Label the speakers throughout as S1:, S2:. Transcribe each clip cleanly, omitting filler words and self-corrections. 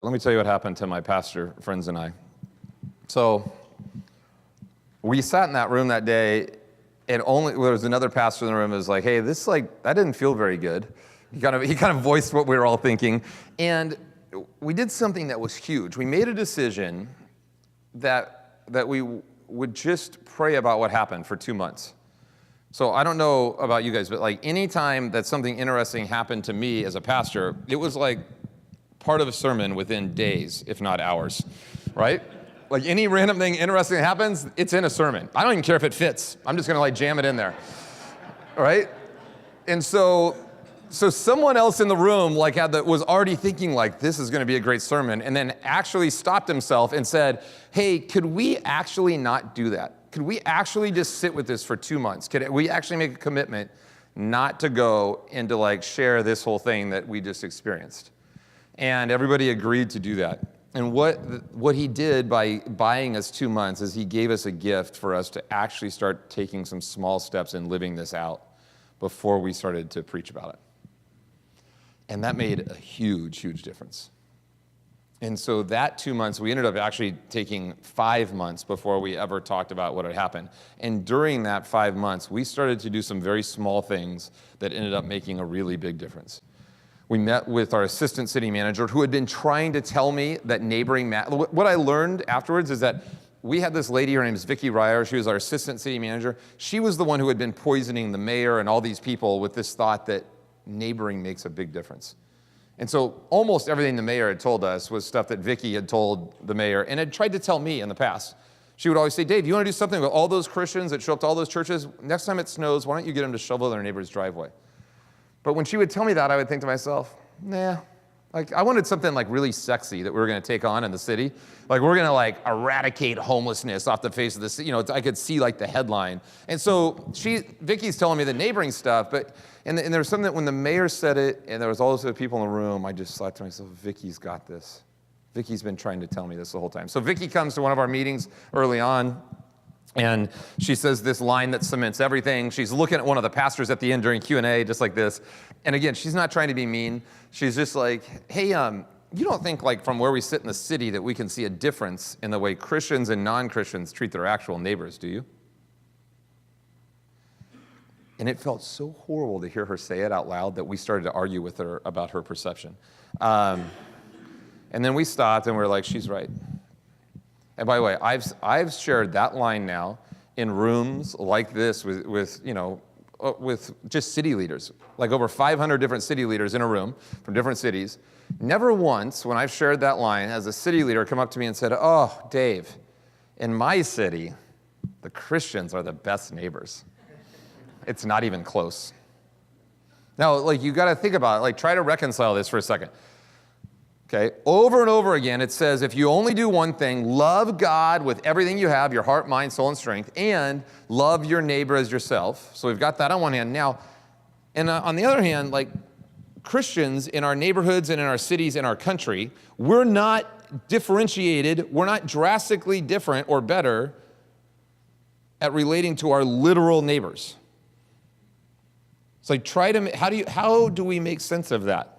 S1: Let me tell you what happened to my pastor friends and I. So we sat in that room that day, and there was another pastor in the room who was like, hey, that didn't feel very good. He kind of voiced what we were all thinking. And we did something that was huge. We made a decision that we would just pray about what happened for 2 months. So I don't know about you guys, but like any time that something interesting happened to me as a pastor, it was like part of a sermon within days, if not hours, right? Like any random thing interesting that happens, it's in a sermon. I don't even care if it fits. I'm just gonna jam it in there, right? And so someone else in the room was already thinking this is gonna be a great sermon, and then actually stopped himself and said, hey, could we actually not do that? Could we actually just sit with this for 2 months? Could we actually make a commitment not to go and to share this whole thing that we just experienced? And everybody agreed to do that. And what he did by buying us 2 months is he gave us a gift for us to actually start taking some small steps in living this out before we started to preach about it. And that made a huge, huge difference. And so that 2 months, we ended up actually taking 5 months before we ever talked about what had happened. And during that 5 months, we started to do some very small things that ended up making a really big difference. We met with our assistant city manager who had been trying to tell me that what I learned afterwards is that we had this lady, her name is Vicki Ryer, she was our assistant city manager. She was the one who had been poisoning the mayor and all these people with this thought that neighboring makes a big difference. And so almost everything the mayor had told us was stuff that Vicki had told the mayor and had tried to tell me in the past. She would always say, Dave, you want to do something with all those Christians that show up to all those churches? Next time it snows, why don't you get them to shovel their neighbor's driveway? But when she would tell me that, I would think to myself, nah. I wanted something really sexy that we were going to take on in the city. We're going to eradicate homelessness off the face of the city. I could see the headline. And so Vicki's telling me the neighboring stuff, and there was something that when the mayor said it, and there was all those other people in the room, I just thought to myself, Vicki's got this. Vicki's been trying to tell me this the whole time. So Vicki comes to one of our meetings early on, and she says this line that cements everything. She's looking at one of the pastors at the end during Q&A, just like this. And again, she's not trying to be mean. She's just like, hey, you don't think from where we sit in the city that we can see a difference in the way Christians and non-Christians treat their actual neighbors, do you? And it felt so horrible to hear her say it out loud that we started to argue with her about her perception. And then we stopped and we're like, she's right. And by the way, I've shared that line now in rooms like this with just city leaders, over 500 different city leaders in a room from different cities. Never once, when I've shared that line, has a city leader come up to me and said, oh, Dave, in my city, the Christians are the best neighbors. It's not even close. Now, you got to think about it. Try to reconcile this for a second. Okay, over and over again, it says, if you only do one thing, love God with everything you have, your heart, mind, soul, and strength, and love your neighbor as yourself. So we've got that on one hand. Now, and on the other hand, Christians in our neighborhoods and in our cities and our country, we're not differentiated, we're not drastically different or better at relating to our literal neighbors. It's how do we make sense of that?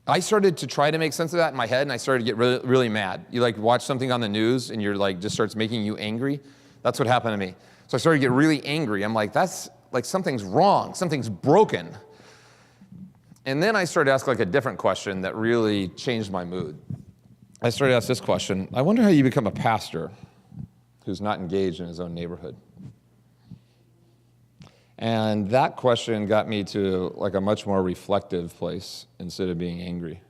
S1: I started to try to make sense of that in my head, and I started to get really, really mad. You watch something on the news, and you're just starts making you angry. That's what happened to me. So I started to get really angry. I'm like, that's something's wrong, something's broken. And then I started to ask a different question that really changed my mood. I started to ask this question: I wonder how you become a pastor who's not engaged in his own neighborhood. And that question got me to a much more reflective place instead of being angry.